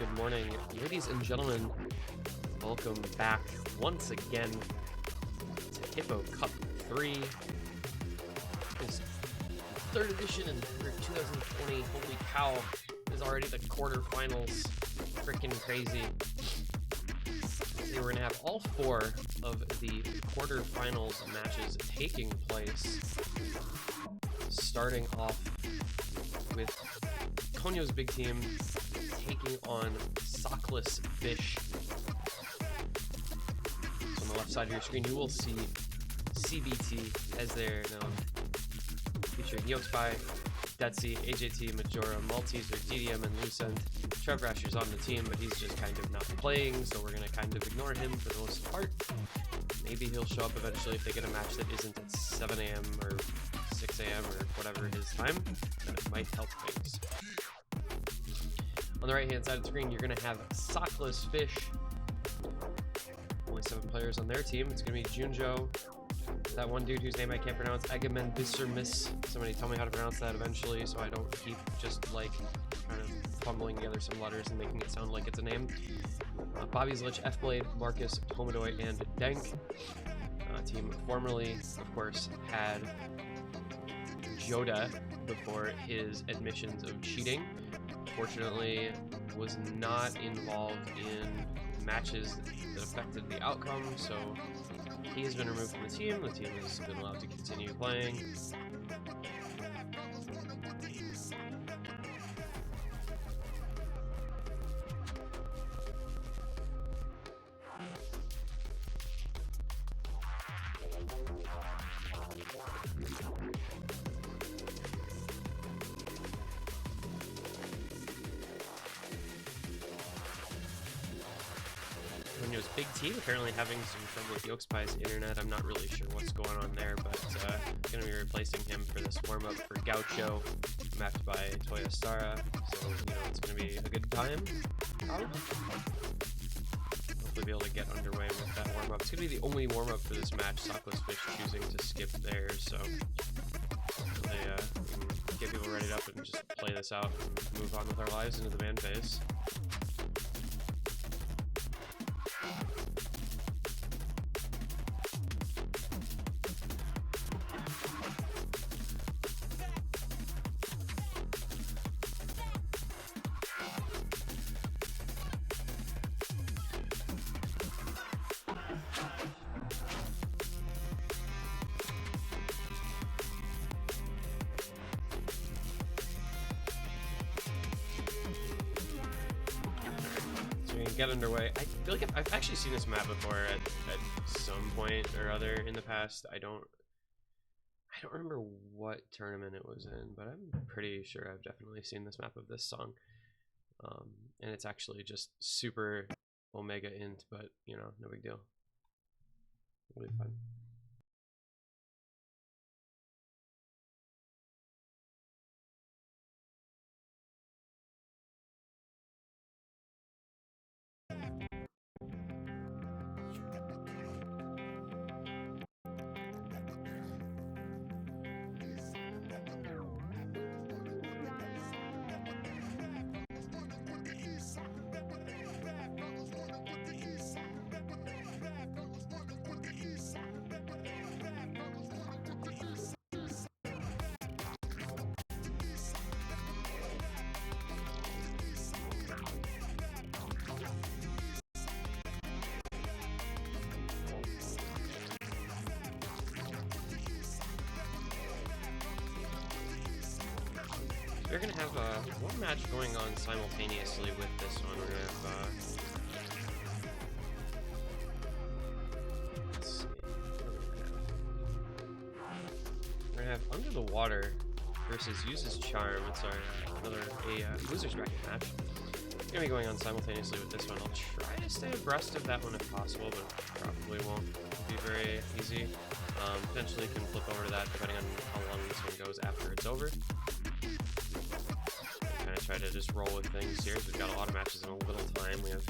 good morning, ladies and gentlemen. Welcome back once again to Hippo Cup 3. This third edition for 2020. Holy cow, is already the quarterfinals. Freaking crazy. So we're gonna have all 4 of the quarterfinals matches taking place. Starting off with Coño's big team taking on Sockless Fish. So on the left side of your screen, you will see CBT as they're known, featuring Yokespy, Detsy, AJT, Majora, Malteser, DDM, and Lucent. Trev Rasher's on the team, but he's just kind of not playing, so we're going to kind of ignore him for the most part. Maybe he'll show up eventually if they get a match that isn't at 7 a.m. or 6 a.m. or whatever his time. That might help things. On the right-hand side of the screen, you're going to have Sockless Fish. Only 7 players on their team. It's going to be Junjo, that one dude whose name I can't pronounce, Agamembisurmis. Somebody tell me how to pronounce that eventually so I don't keep just like kind of fumbling together some letters and making it sound like it's a name. Bobby's Lich, F-Blade, Marcus, Tomadoy, and Dank. Team formerly, of course, had Joda before his admissions of cheating. Fortunately, was not involved in matches that affected the outcome, so he has been removed from the team. The team has been allowed to continue playing. Coño's big team apparently having some trouble with Yokespy's internet. I'm not really sure what's going on there, but going to be replacing him for this warm-up for Gaucho, mapped by Toya Stara. So, it's going to be a good time. Hopefully be able to get underway with that warm-up. It's going to be the only warm-up for this match. Sockless Fish choosing to skip theirs, so they can get people readied up and just play this out and move on with our lives into the ban phase. Get underway. I feel like I've actually seen this map before at some point or other in the past. I don't remember what tournament it was in, but I'm pretty sure I've definitely seen this map of this song. And it's actually just super Omega int, but no big deal. It'll be fun. We're going to have one match going on simultaneously with this one. We're going to have, let's see, we're going to have Under the Water versus Uses Charm. It's another losers bracket match. It's going to be going on simultaneously with this one. I'll try to stay abreast of that one if possible, but probably won't be very easy. Potentially can flip over to that depending on how long this one goes after it's over. Try to just roll with things here. We've got a lot of matches in a little time. We have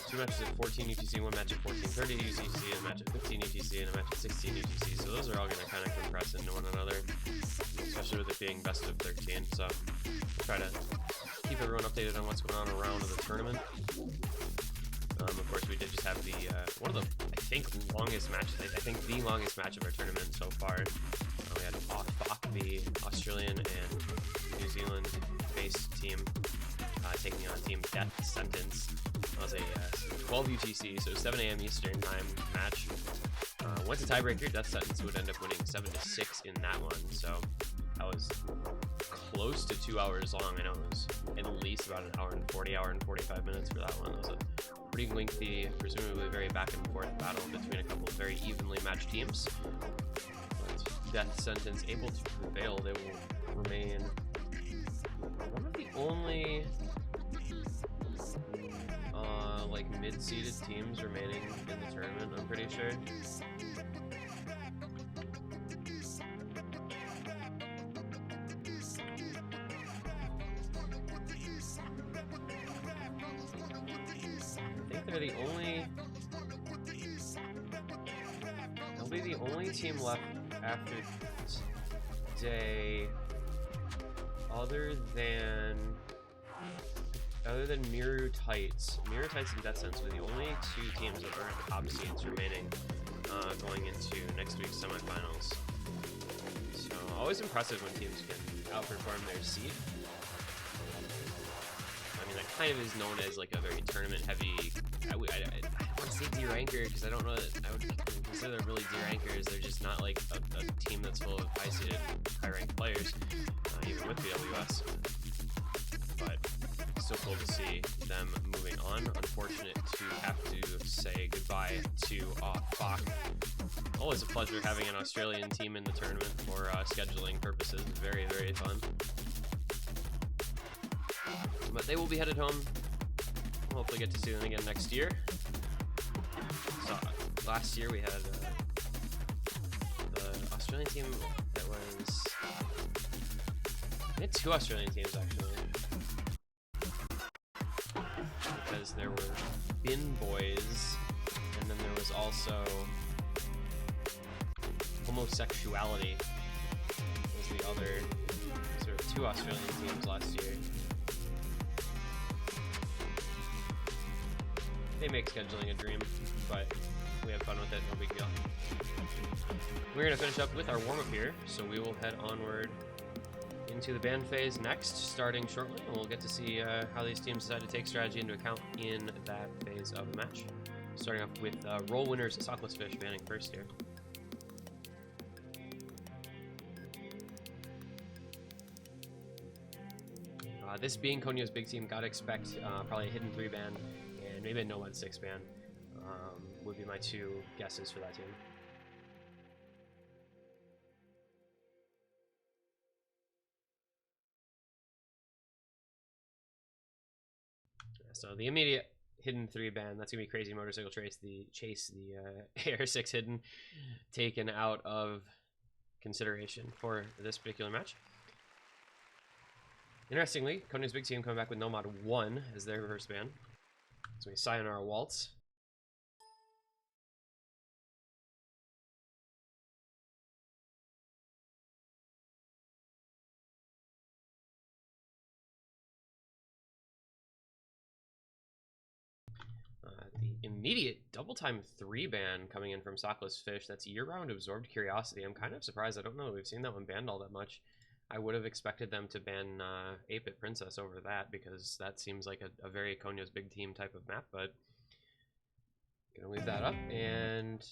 2 matches at 14 UTC, 1 match at 14:30 UTC, a match at 15 UTC, and a match at 16 UTC. So those are all going to kind of compress into one another, especially with it being best of 13. So we'll try to keep everyone updated on what's going on around the tournament. Of course, we did just have the one of the, I think, longest matches. I think the longest match of our tournament so far. We had the Australian and New Zealand-based team taking on Team Death Sentence. That was a 12 UTC, so 7 a.m. Eastern time match. Went to tiebreaker. Death Sentence would end up winning 7-6 in that one. So that was close to 2 hours long. I know it was at least about an hour and 45 minutes for that one. That was a pretty lengthy, presumably very back and forth battle between a couple of very evenly matched teams. But Death Sentence able to prevail. They will remain one of the only like mid-seeded teams remaining in the tournament, I'm pretty sure. I think they're the only... They'll be the only team left after today other than Miru Tights. Miru Tights and Death Sense were the only two teams that are in top seeds remaining going into next week's semifinals. So always impressive when teams can outperform their seed. I mean, that kind of is known as like a very tournament heavy. I don't want to say D-ranker because I don't know that I would consider them really D-rankers. They're just not like a team that's full of high-seeded, high-ranked players, even with BWS. But still cool to see them moving on. Unfortunate to have to say goodbye to Fok. Always a pleasure having an Australian team in the tournament for scheduling purposes. Very, very fun. But they will be headed home. We'll hopefully get to see them again next year. So last year we had the Australian team that was... We had two Australian teams actually. Because there were Bin Boys, and then there was also Homosexuality was the other sort of two Australian teams last year. They make scheduling a dream, but we have fun with it, no big deal. We're going to finish up with our warm-up here, so we will head onward into the band phase next, starting shortly, and we'll get to see how these teams decide to take strategy into account in that phase of the match. Starting off with role winners, Sockless Fish banning first here. This being Coño's big team, gotta expect probably a hidden 3 ban and maybe a Nomad 6 ban would be my two guesses for that team. So the immediate hidden 3 ban, that's gonna be Crazy Motorcycle Chase, the AR6 hidden, taken out of consideration for this particular match. Interestingly, Coño's big team coming back with Nomad 1 as their reverse ban. So we Sayonara Waltz. The immediate double time 3 ban coming in from Sockless Fish. That's year-round Absorbed Curiosity. I'm kind of surprised. I don't know that we've seen that one banned all that much. I would have expected them to ban 8-Bit Princess over that because that seems like a very Coño's big team type of map, but gonna leave that up. And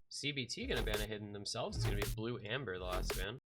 CBT gonna ban a hidden themselves. It's gonna be Blue Amber, the last ban.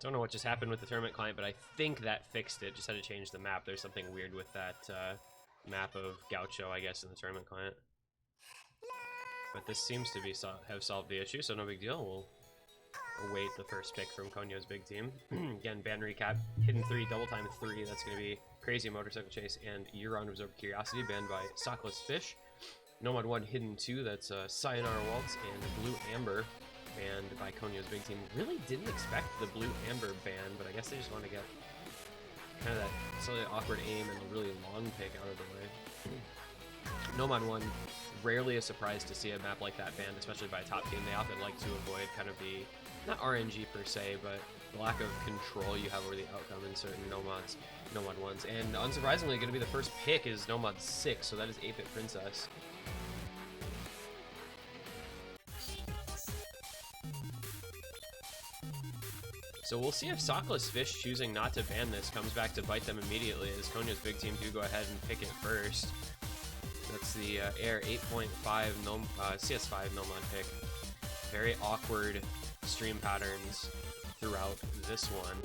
Don't know what just happened with the tournament client, but I think that fixed it. Just had to change the map. There's something weird with that map of Gaucho, I guess, in the tournament client. But this seems to be have solved the issue, so no big deal. We'll await the first pick from Coño's big team. Again, ban recap, hidden 3, double time 3. That's going to be Crazy Motorcycle Chase and year-round Absorbed Curiosity, banned by Sockless Fish. Nomad 1 Hidden 2, that's Sayonara Waltz, and Blue Amber banned by Coño's big team. Really didn't expect the Blue Amber ban, but I guess they just want to get kind of that slightly awkward aim and a really long pick out of the way. Nomad 1, rarely a surprise to see a map like that banned, especially by a top team. They often like to avoid kind of the, not RNG per se, but the lack of control you have over the outcome in certain Nomad 1s. And unsurprisingly, going to be the first pick is Nomad 6, so that is 8-Bit Princess. So we'll see if Sockless Fish choosing not to ban this comes back to bite them immediately, as Coño's big team do go ahead and pick it first. That's the Air 8.5 CS5 Nomad pick. Very awkward stream patterns throughout this one.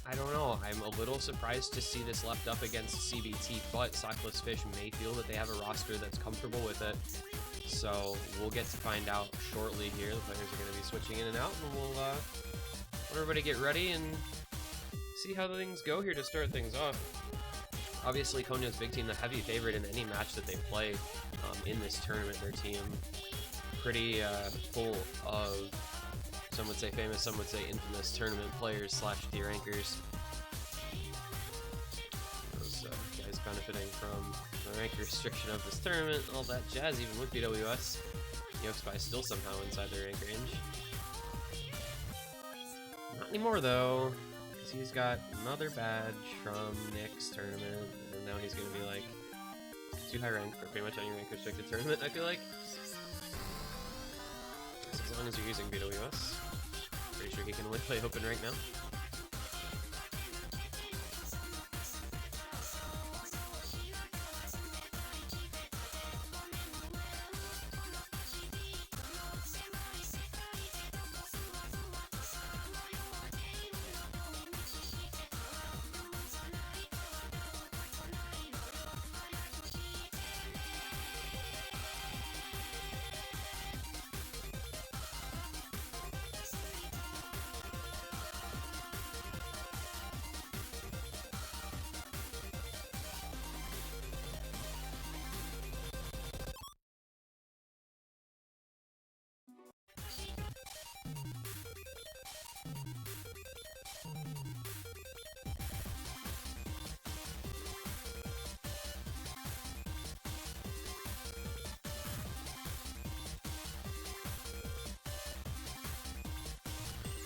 I don't know. I'm a little surprised to see this left up against CBT, but Sockless Fish may feel that they have a roster that's comfortable with it. So we'll get to find out shortly here. The players are going to be switching in and out, and we'll let everybody get ready and see how things go here to start things off. Obviously, Coño's big team, the heavy favorite in any match that they play in this tournament. Their team pretty full of, some would say famous, some would say infamous tournament players / tier rankers. Those guys benefiting from the rank restriction of this tournament, all that jazz, even with BWS. Yokespy still somehow inside the rank range. Not anymore though, because he's got another badge from Nick's tournament, and now he's going to be like too high rank for pretty much any rank restricted tournament, I feel like. So as long as you're using BWS, pretty sure he can only play open rank now.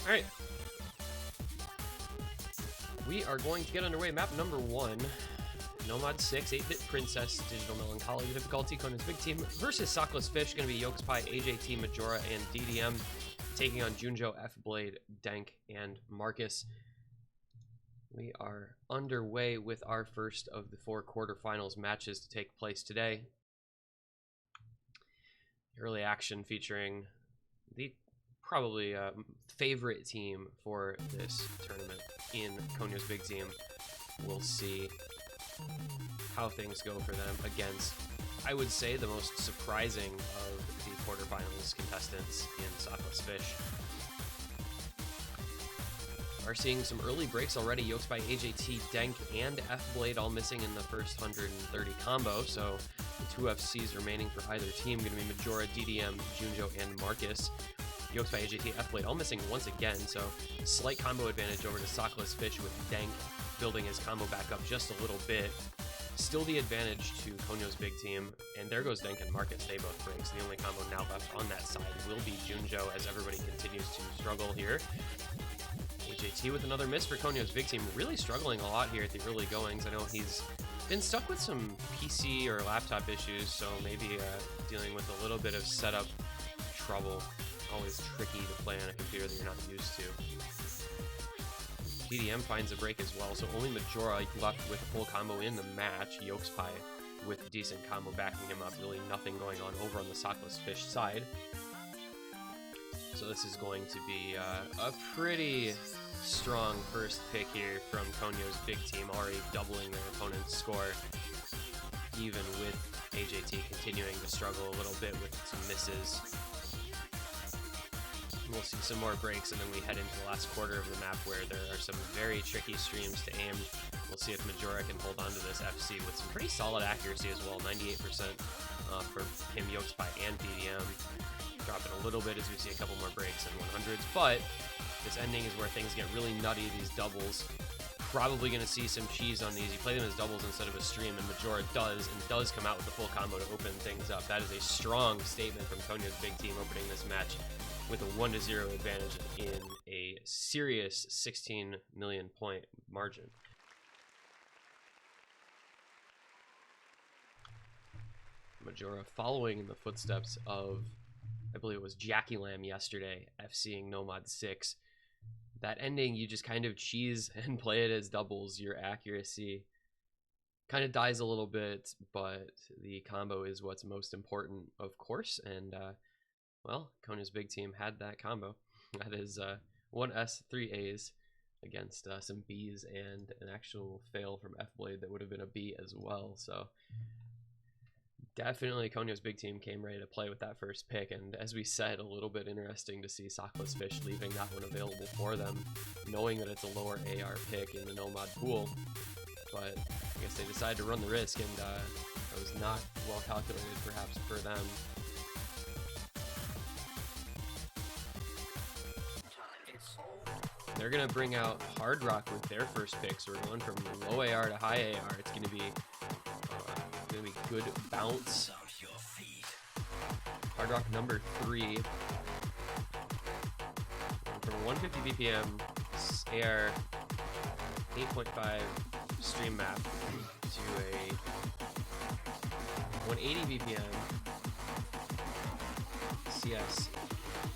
Alright. We are going to get underway. Map number 1. Nomad 6, 8-Bit Princess, Digital Melancholy, difficulty, Coño's big team versus Sockless Fish. Going to be Yokespy, AJT, Majora, and DDM taking on Junjo, F-Blade, Dank, and Marcus. We are underway with our first of the 4 quarterfinals matches to take place today. Early action featuring the probably favorite team for this tournament in Coño's big team. We'll see how things go for them against, I would say, the most surprising of the quarterfinals contestants in Sockless Fish. Are seeing some early breaks already. Yokespy, AJT, Dank, and F-Blade all missing in the first 130 combo, so the 2 FCs remaining for either team going to be Majora, DDM, Junjo, and Marcus. Yokespy, AJT, F-Blade all missing once again, so slight combo advantage over to Sockless Fish with Dank building his combo back up just a little bit. Still the advantage to Coño's big team, and there goes Dank and Marcus. They both break, so the only combo now left on that side will be Junjo as everybody continues to struggle here. AJT with another miss for Coño's big team, really struggling a lot here at the early goings. I know he's been stuck with some PC or laptop issues, so maybe dealing with a little bit of setup trouble. Always tricky to play on a computer that you're not used to. DDM finds a break as well, so only Majora left with a full combo in the match. Yokespy with decent combo backing him up. Really nothing going on over on the Sockless Fish side. So this is going to be a pretty strong first pick here from Coño's big team, already doubling their opponent's score, even with AJT continuing to struggle a little bit with some misses. we'll see some more breaks, and then we head into the last quarter of the map where there are some very tricky streams to aim. We'll see if Majora can hold on to this FC with some pretty solid accuracy as well, 98% for him, Yokespy, and PDM. Dropping a little bit as we see a couple more breaks and 100s, but this ending is where things get really nutty, these doubles. Probably going to see some cheese on these. You play them as doubles instead of a stream, and Majora does come out with the full combo to open things up. That is a strong statement from Coño's big team opening this match with a 1-0 advantage in a serious 16 million point margin. Majora following in the footsteps of, I believe it was Jackie Lamb yesterday, FCing Nomad 6. That ending, you just kind of cheese and play it as doubles. Your accuracy kind of dies a little bit, but the combo is what's most important, of course. And, well, Coño's big team had that combo. That is 1 S, 3 A's against some B's and an actual fail from F-Blade that would have been a B as well. So definitely Coño's big team came ready to play with that first pick, and as we said, a little bit interesting to see Sockless Fish leaving that one available for them, knowing that it's a lower AR pick in the Nomad pool. But I guess they decided to run the risk, and it was not well calculated perhaps for them. They're going to bring out Hard Rock with their first pick, so we're going from low AR to high AR. It's going to be good bounce. Hard Rock number 3. From 150 BPM AR 8.5 stream map to a 180 BPM CS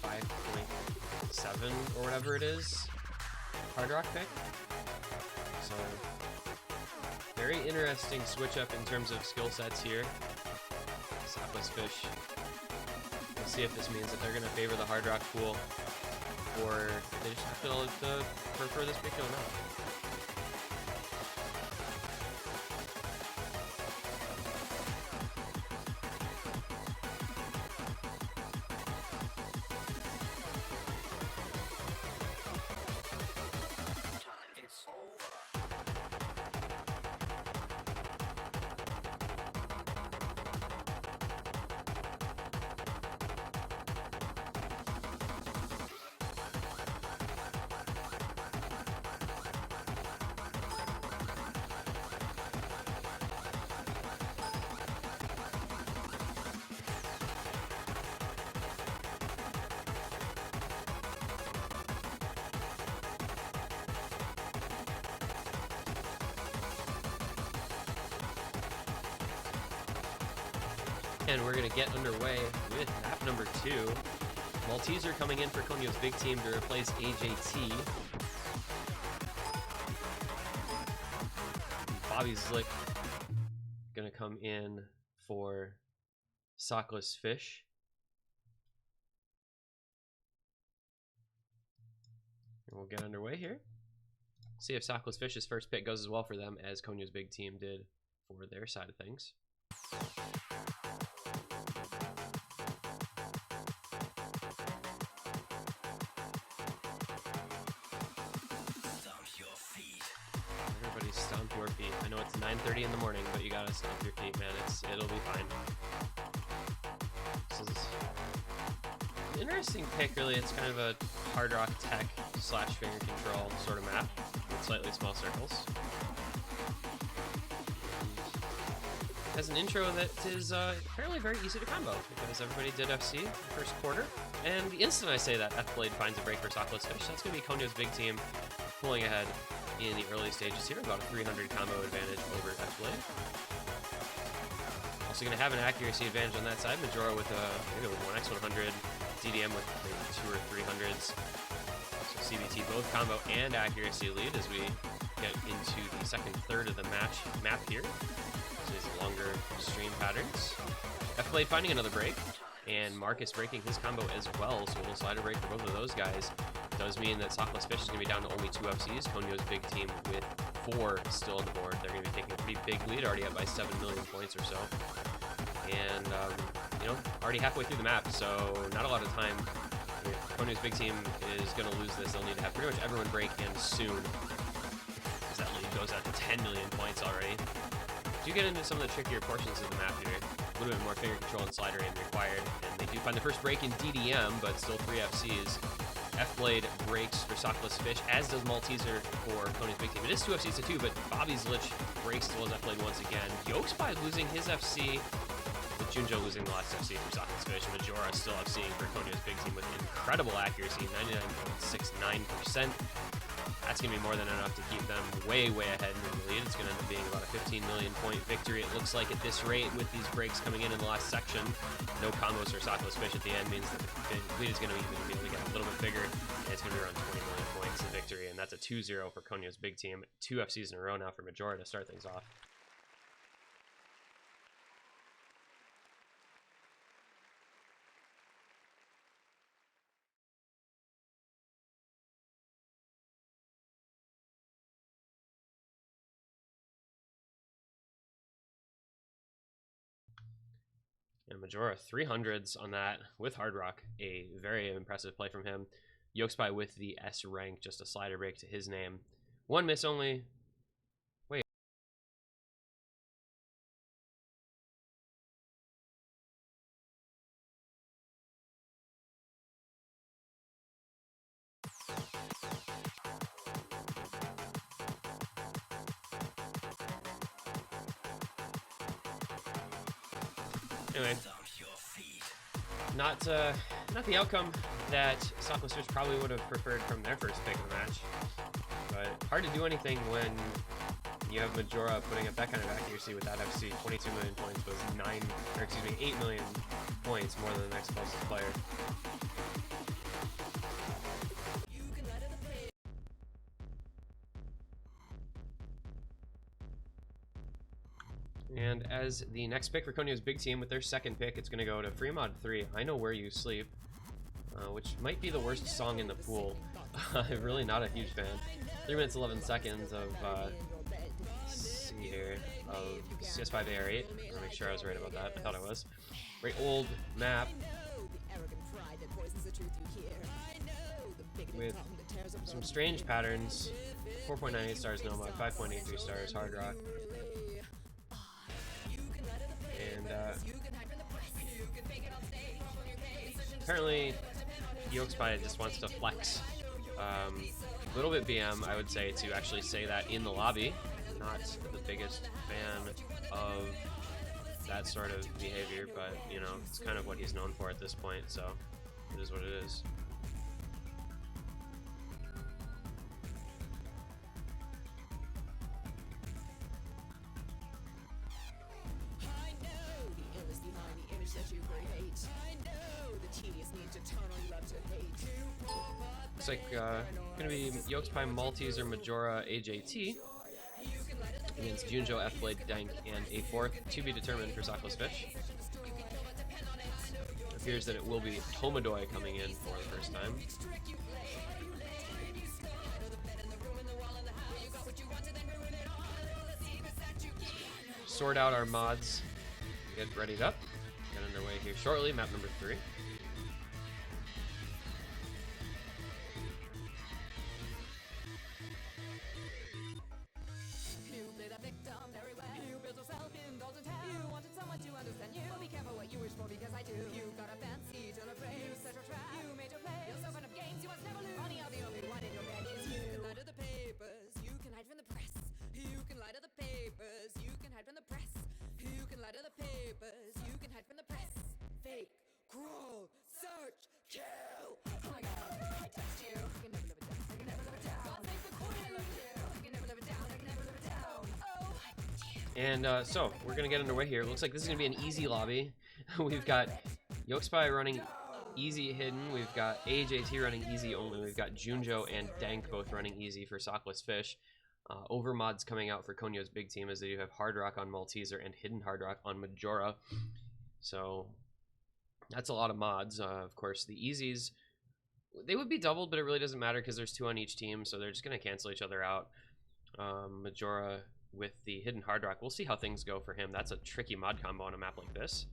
5.7 or whatever it is Hard Rock pick. So very interesting switch up in terms of skill sets here. Sockless Fish. We'll see if this means that they're going to favor the Hard Rock pool, or they just have to prefer this pick or not. And we're going to get underway with map number 2. Malteser coming in for Coño's big team to replace AJT. Bobby Zlick going to come in for Sockless Fish. And we'll get underway here. See if Sockless Fish's first pick goes as well for them as Coño's big team did for their side of things. Everybody stomp your feet. I know it's 9:30 in the morning, but you gotta stomp your feet, man. It'll be fine. This is an interesting pick, really. It's kind of a Hard Rock tech / finger control sort of map with slightly small circles. It has an intro that is apparently very easy to combo because everybody did FC in the first quarter. And the instant I say that, F-Blade finds a break for Sockless Fish. That's going to be Coño's big team pulling ahead in the early stages here, about a 300 combo advantage over F-Blade. Also going to have an accuracy advantage on that side. Majora with maybe a 1x100, DDM with maybe 2 or 300s. So CBT both combo and accuracy lead as we get into the second third of the map here. So these longer stream patterns. F-Blade finding another break, and Marcus breaking his combo as well, so a little slider break for both of those guys. Does mean that Sockless Fish is going to be down to only 2 FCs. Coño's big team with 4 still on the board. They're going to be taking a pretty big lead, already up by 7 million points or so. And, you know, already halfway through the map, so not a lot of time If Coño's big team is going to lose this, they'll need to have pretty much everyone break and soon, as that lead goes out to 10 million points already. Do get into some of the trickier portions of the map here. A little bit more finger control and slider aim required, and they do find the first break in DDM, but still 3 FCs. F-Blade breaks for Sockless Fish, as does Malteser for Coño's big team. It is 2 FCs to 2, but Bobby's Lich breaks as well as F-Blade once again. Yokespy losing his FC, with Junjo losing the last FC for Sockless Fish. Majora still FCing for Coño's big team with incredible accuracy, 99.69%. That's going to be more than enough to keep them way, way ahead in the lead. It's going to end up being about a 15 million point victory, it looks like, at this rate, with these breaks coming in the last section. No combos for Sockless Fish at the end means that the lead is going to even be able to get a little bit bigger, and it's going to be around 20 million points in victory, and that's a 2-0 for Coño's big team. 2 FCs in a row now for Majora to start things off. And Majora 300s on that with Hard Rock, a very impressive play from him. Yokespy with the S rank, just a slider break to his name. 1 miss only. Wait. Anyway, not the outcome that Sockless Fish probably would have preferred from their first pick of the match, but hard to do anything when you have Majora putting up that kind of accuracy with that FC. 22 million points was 8 million points more than the next closest player. And as the next pick for Coño's big team, with their second pick, it's going to go to Freemod 3, I Know Where You Sleep, which might be the worst song in the pool. I'm really not a huge fan. 3 minutes 11 seconds of, let's see here, of CS5AR8. I'll make sure I was right about that. I thought I was. Very old map with some strange patterns. 4.98 stars Nomad, 5.83 stars Hard Rock. And apparently Yokespy just wants to flex a little bit BM, I would say, to actually say that in the lobby. Not the biggest fan of that sort of behavior, but you know, it's kind of what he's known for at this point, so it is what it is. Looks like gonna be Yokespy, Malteser, Majora, AJT against Junjo, F-Blade, Dank, and a fourth to be determined for Sockless Fish. It appears that it will be Tomadoy coming in for the first time. Sort out our mods, get readied up, get underway here shortly. Map number 3. And so we're gonna get underway here. Looks like this is gonna be an easy lobby. We've got Yokespy running easy hidden. We've got AJT running easy only. We've got Junjo and Dank both running easy for Sockless Fish. Overmods coming out for Coño's big team, as they do have Hard Rock on Malteser and Hidden Hard Rock on Majora. So that's a lot of mods. Of course, the easies, they would be doubled, but it really doesn't matter because there's 2 on each team, so they're just gonna cancel each other out. Majora with the Hidden Hard Rock, we'll see how things go for him. That's a tricky mod combo on a map like this.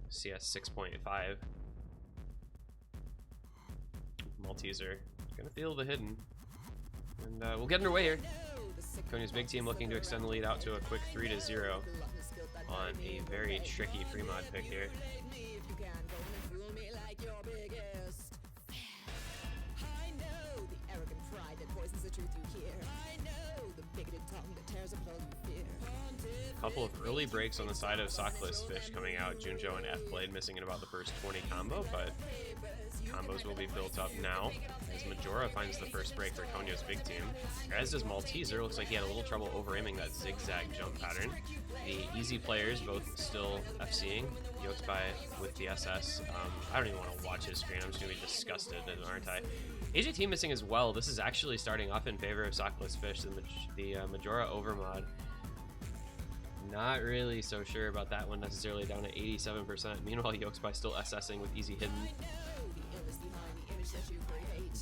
CS 6.5. Malteser gonna feel the hidden. And we'll get underway here. Coño's big team looking to extend the lead out to a quick 3-0 on a very tricky free mod pick here. Couple of early breaks on the side of Sockless Fish coming out. Junjo and F Blade missing in about the first 20 combo, but combos will be built up now as Majora finds the first break for Coño's big team. As does Malteser. Looks like he had a little trouble over-aiming that zigzag jump pattern. The easy players both still FCing. Yoxpai with the SS. I don't even want to watch his screen. I'm just going to be disgusted, aren't I? AJT missing as well. This is actually starting off in favor of Sockless Fish, the Majora overmod. Not really so sure about that one necessarily, down at 87%. Meanwhile, Yoxpai still SSing with easy hidden.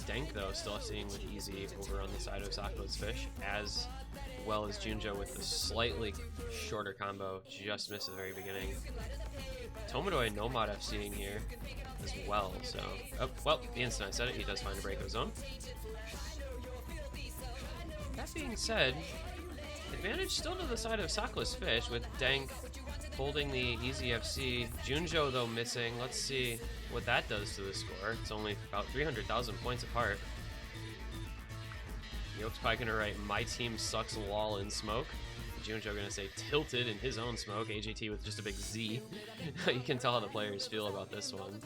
Dank, though, still seeing with easy over on the side of Sockless Fish, as well as Junjo with the slightly shorter combo. Just missed at the very beginning. Tomodoy Nomad FCing here as well, so... Oh, well, the instant I said it, he does find a break of his own. That being said, advantage still to the side of Sockless Fish, with Dank holding the easy FC. Junjo, though, missing. Let's see what that does to the score. It's only about 300,000 points apart. Yoxpai gonna write, "My team sucks lol" in smoke. Junjo gonna say tilted in his own smoke. AJT with just a big Z. You can tell how the players feel about this one.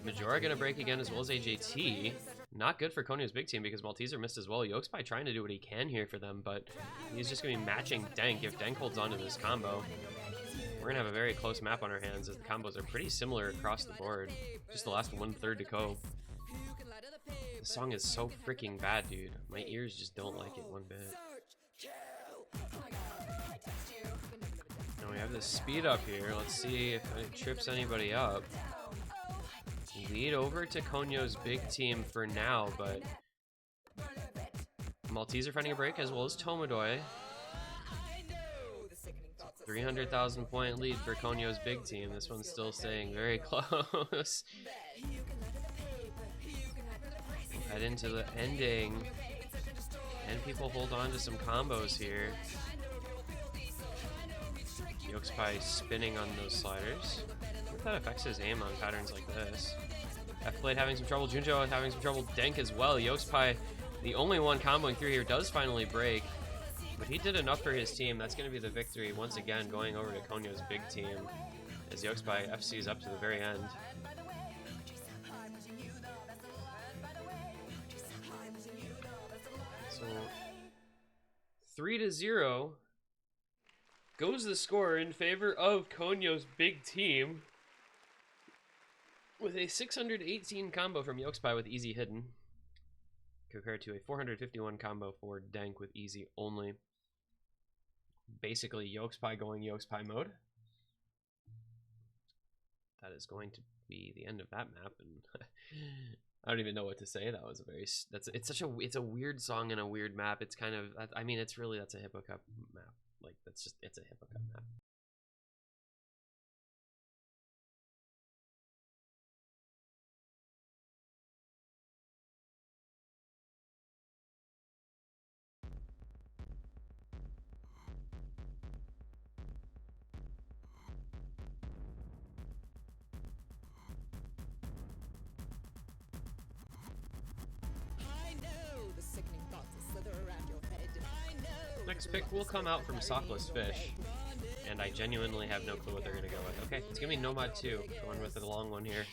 Majora gonna break again, as well as AJT. Not good for Coño's big team because Malteser missed as well. Yoxpai trying to do what he can here for them, but he's just going to be matching Dank. If Dank holds on to this combo, we're going to have a very close map on our hands, as the combos are pretty similar across the board. Just the last 1/3 to go. The song is so freaking bad, dude. My ears just don't like it one bit. Now we have this speed up here. Let's see if it trips anybody up. Lead over to Coño's big team for now, but Malteser finding a break, as well as Tomodoy. 300,000 point lead for Coño's big team. This one's still staying very close. Head into the ending. Can people hold on to some combos here? Yoxpai spinning on those sliders. If that affects his aim on patterns like this. F-Blade having some trouble. Junjo having some trouble. Dank as well. Yoxpai, the only one comboing through here, does finally break. But he did enough for his team. That's going to be the victory once again, going over to Coño's big team, as Yoxpai FCs up to the very end. So 3-0 goes the score in favor of Coño's big team, with a 618 combo from Yoxpai with easy hidden, compared to a 451 combo for Dank with easy only. Basically, Yoxpai going Yoxpai mode. That is going to be the end of that map, and I don't even know what to say. That was a very it's a weird song and a weird map. It's kind of, I mean, it's really, that's a Hippo Cup map. Like, it's a Hippo Cup map. Next pick will come out from Sockless Fish, and I genuinely have no clue what they're going to go with. Okay, it's going to be Nomad 2, going with the long one here.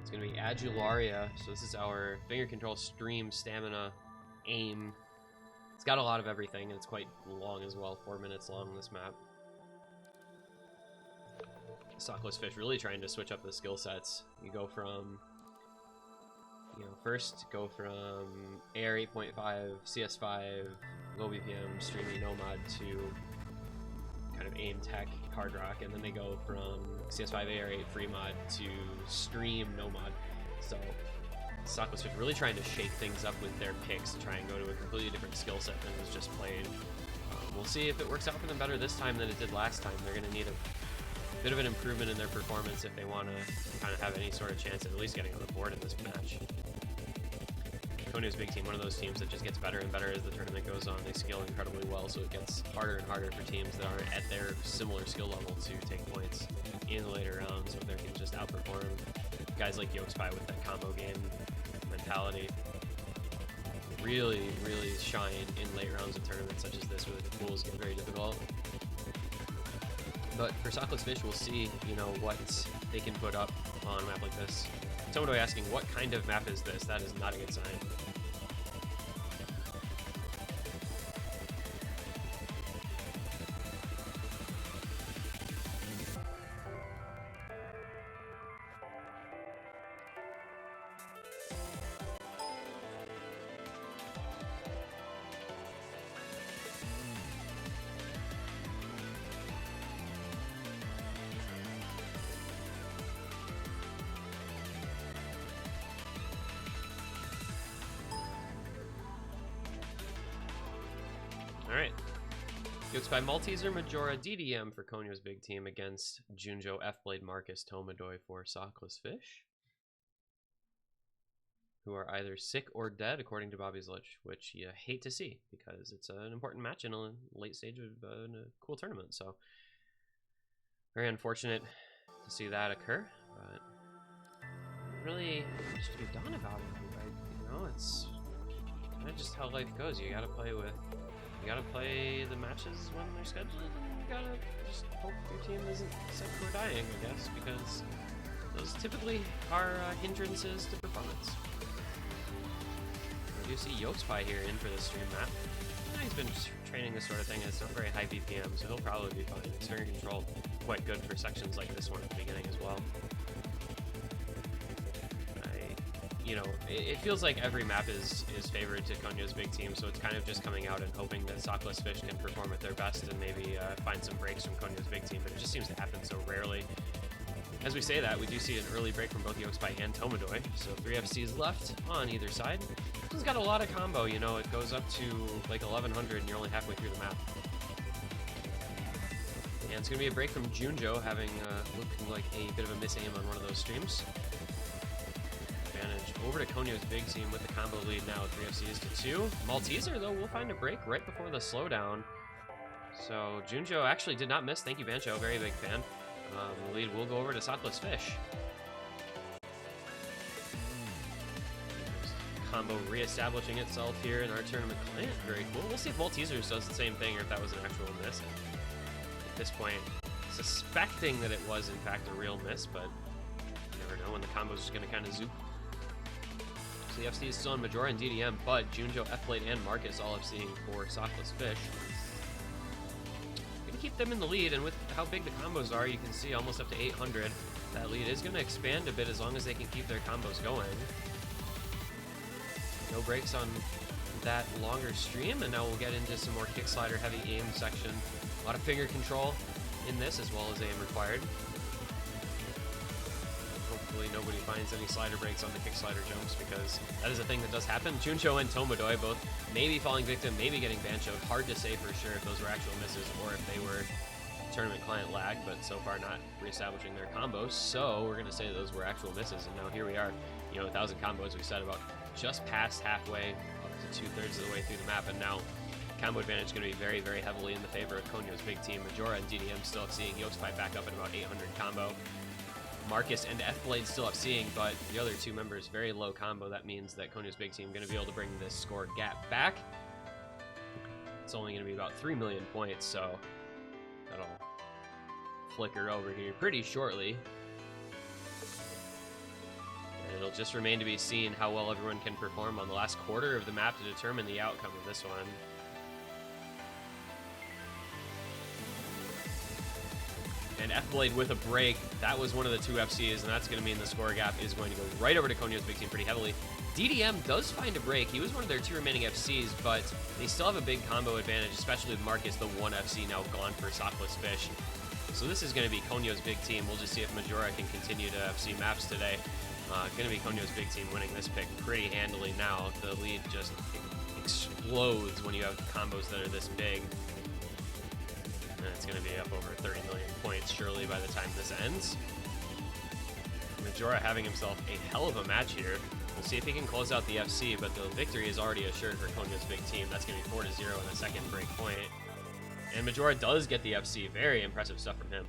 It's going to be Adularia, so this is our finger control, stream, stamina, aim. It's got a lot of everything, and it's quite long as well, 4 minutes long, this map. Sockless Fish really trying to switch up the skill sets. You go from... first go from AR 8.5, CS5, low BPM, streamy Nomad to kind of aim tech, hard rock, and then they go from CS5 AR 8 free mod to stream Nomad. So Sockless Fish really trying to shake things up with their picks to try and go to a completely different skill set than was just played. We'll see if it works out for them better this time than it did last time. They're going to need Bit of an improvement in their performance if they want to kind of have any sort of chance at least getting on the board in this match. Coño's big team, one of those teams that just gets better and better as the tournament goes on. They scale incredibly well, so it gets harder and harder for teams that aren't at their similar skill level to take points in the later rounds, so they can just outperform guys like Yokespy with that combo game mentality. Really, really shine in late rounds of tournaments such as this, where the pools get very difficult. But for Sockless Fish, we'll see, you know, what they can put up on a map like this. Tomodoy asking, what kind of map is this? That is not a good sign. Alright. Yokespy Malteser, Majora, DDM for Coño's big team against Junjo, F-Blade, Marcus, Tomodoy for Sockless Fish, who are either sick or dead, according to Bobby's Lich, which you hate to see because it's an important match in a late stage of a cool tournament. So, very unfortunate to see that occur, but really much to be done about it. You know, it's kind of just how life goes. You gotta play the matches when they're scheduled, and you gotta just hope your team isn't sick or dying, I guess, because those typically are hindrances to performance. We do see Yokespy here in for this stream map. He's been training this sort of thing, and it's not very high BPM, so he'll probably be fine. His finger control quite good for sections like this one at the beginning as well. You know, it feels like every map is favored to Coño's big team, so it's kind of just coming out and hoping that Sockless Fish can perform at their best and maybe find some breaks from Coño's big team, but it just seems to happen so rarely. As we say that, we do see an early break from both Yokespy and Tomodoy, so 3 FCs left on either side. This one's got a lot of combo, you know, it goes up to like 1100 and you're only halfway through the map. And it's going to be a break from Junjo, having looking like a bit of a miss aim on one of those streams. Over to Coño's big team with the combo lead now, 3 FCs to 2. Malteser, though, will find a break right before the slowdown. So Junjo actually did not miss. Thank you, Bancho. Very big fan. The lead will go over to Sockless Fish. Combo reestablishing itself here in our tournament client. Very cool. We'll see if Malteser does the same thing or if that was an actual miss. At this point, suspecting that it was, in fact, a real miss, but you never know when the combo's just going to kind of zoop. So the FC is still on Majora and DDM, but Junjo, F-Blade, and Marcus all FCing for Sockless Fish. Gonna keep them in the lead, and with how big the combos are, you can see almost up to 800. That lead is gonna expand a bit as long as they can keep their combos going. No breaks on that longer stream, and now we'll get into some more kick slider heavy aim section. A lot of finger control in this, as well as aim required. Hopefully nobody finds any slider breaks on the kick slider jumps, because that is a thing that does happen. Junjo and Tomodoy both maybe falling victim, maybe getting banchoed. Hard to say for sure if those were actual misses or if they were tournament client lag, but so far not reestablishing their combos. So we're going to say those were actual misses, and now here we are, you know, 1,000 combos. We said about just past halfway, up to 2/3 of the way through the map, and now combo advantage is going to be very, very heavily in the favor of Coño's big team. Majora and DDM still seeing Yokespy back up at about 800 combo. Marcus and F-Blade still up seeing, but the other two members very low combo. That means that Coño's big team going to be able to bring this score gap back. It's only going to be about 3 million points, so that'll flicker over here pretty shortly. And it'll just remain to be seen how well everyone can perform on the last quarter of the map to determine the outcome of this one. And F-Blade with a break. That was one of the 2 FCs, and that's going to mean the score gap is going to go right over to Coño's big team pretty heavily. DDM does find a break. He was one of their 2 remaining FCs, but they still have a big combo advantage, especially with Marcus, the 1 FC now gone for Sockless Fish. So this is going to be Coño's big team. We'll just see if Majora can continue to FC maps today. Going to be Coño's big team winning this pick pretty handily now. The lead just explodes when you have combos that are this big. And it's going to be up over 30 million points surely by the time this ends. Majora having himself a hell of a match here. We'll see if he can close out the FC, but the victory is already assured for Coño's big team. That's going to be 4-0 in the second break point. And Majora does get the FC. Very impressive stuff from him.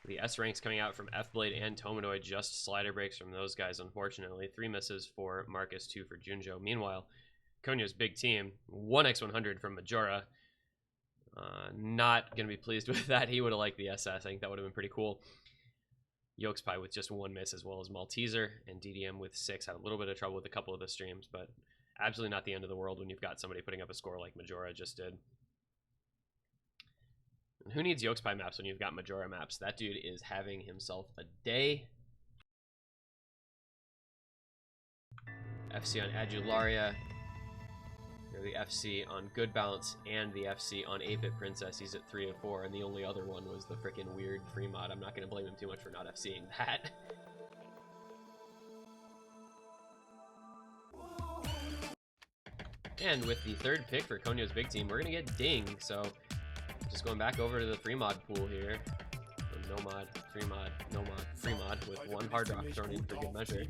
The S ranks coming out from F-Blade and Tomadoy, just slider breaks from those guys, unfortunately. 3 misses for Marcus, 2 for Junjo. Meanwhile, Coño's big team, 1x100 from Majora. Not going to be pleased with that. He would have liked the SS. I think that would have been pretty cool. Yolkspie with just 1 miss, as well as Malteser, and DDM with 6. Had a little bit of trouble with a couple of the streams, but absolutely not the end of the world when you've got somebody putting up a score like Majora just did. And who needs Yolkspie maps when you've got Majora maps? That dude is having himself a day. FC on Adularia. The FC on Good Balance and the FC on 8-Bit Princess. He's at 3 of 4, and the only other one was the freaking weird free mod. I'm not going to blame him too much for not FCing that. And with the 3rd pick for Coño's big team, we're going to get Ding. So just going back over to the free mod pool here. No mod, free mod, no mod, free mod with 1 hard rock thrown in for good measure.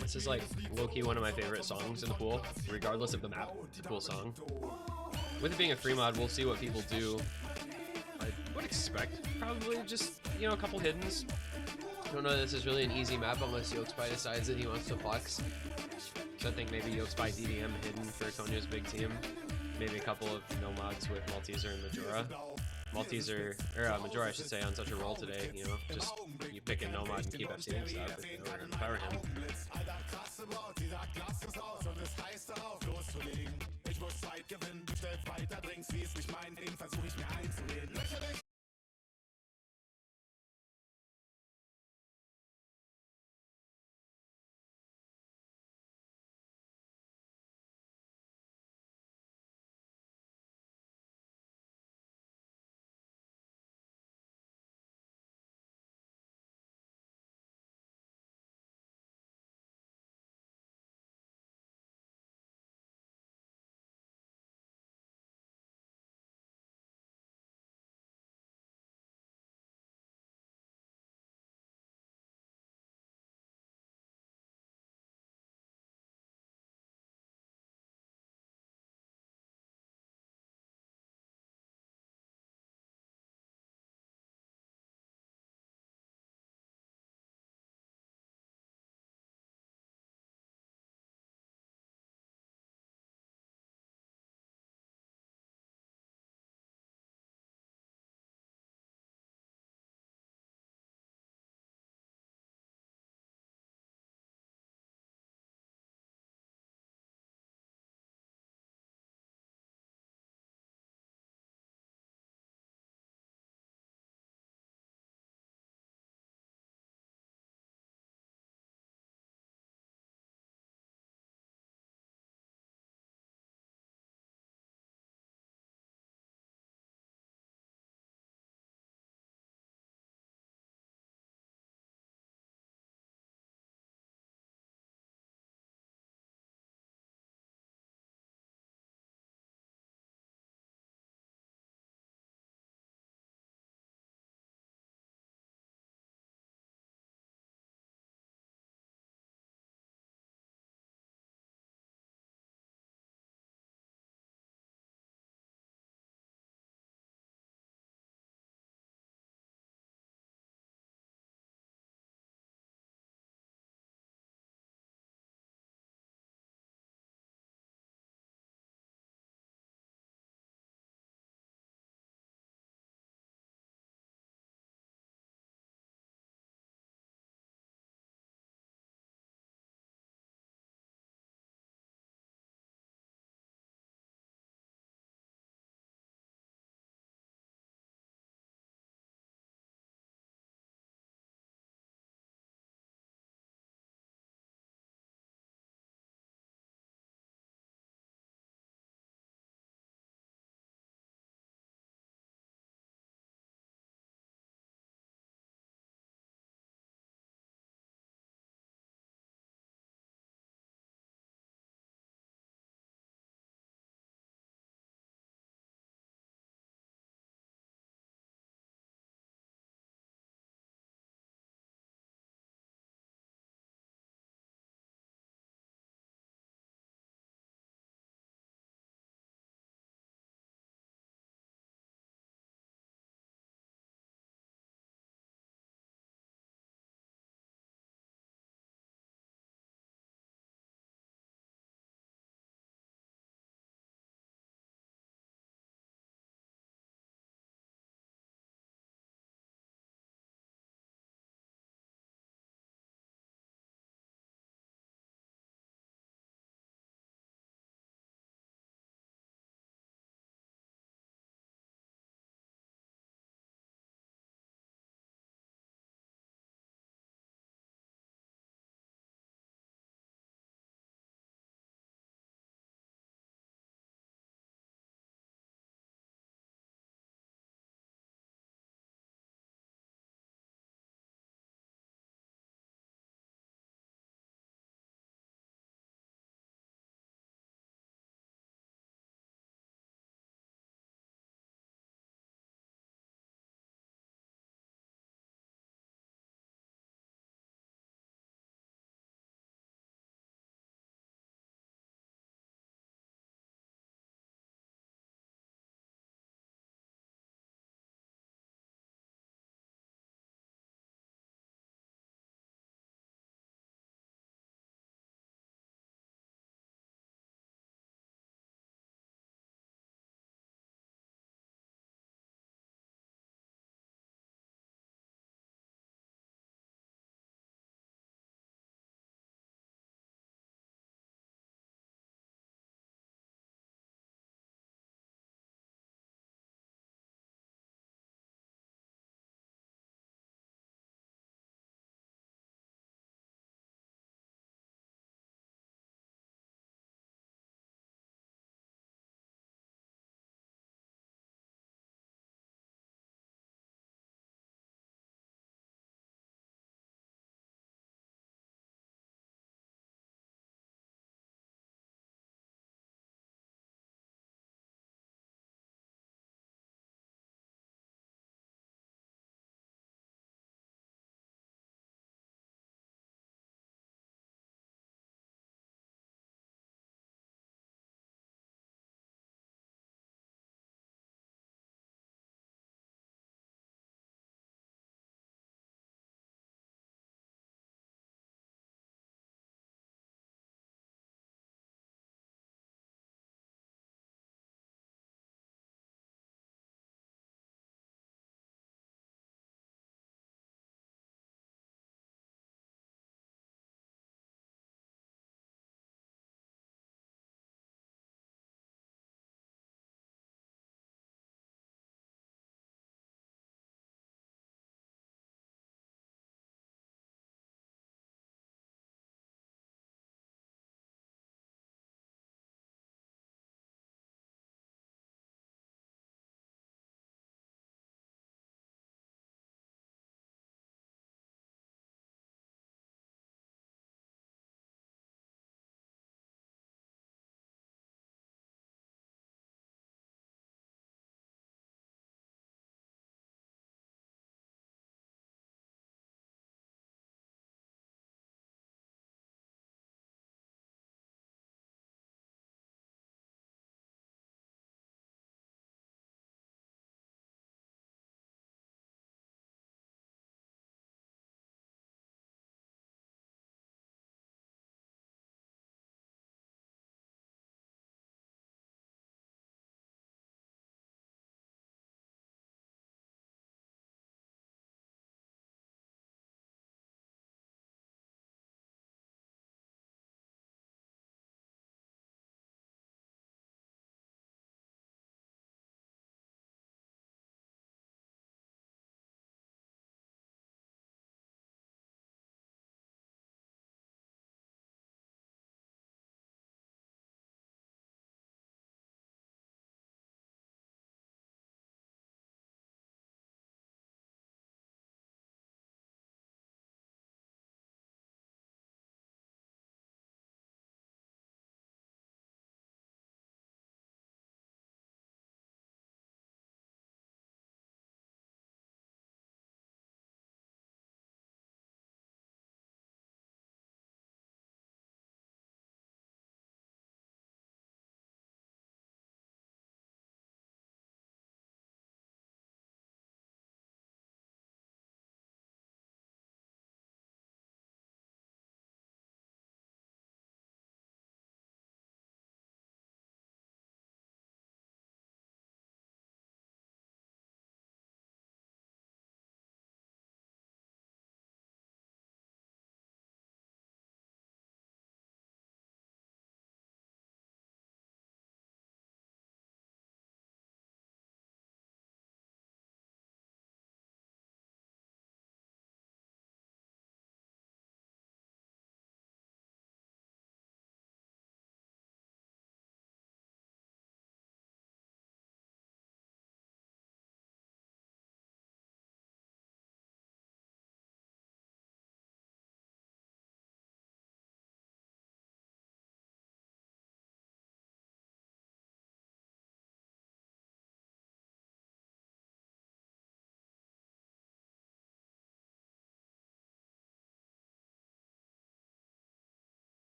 This is like low-key one of my favorite songs in the pool, regardless of the map. It's a cool song. With it being a free mod, we'll see what people do. I would expect probably just, you know, a couple hiddens. I don't know that this is really an easy map unless Yolkspie decides that he wants to flex. So I think maybe Yolkspie DDM hidden for Coño's big team. Maybe a couple of no mods with Malteser and Majora. Malteser, or Majora I should say, on such a roll today, you know, just you pick a no mod and keep FCing stuff if I were him.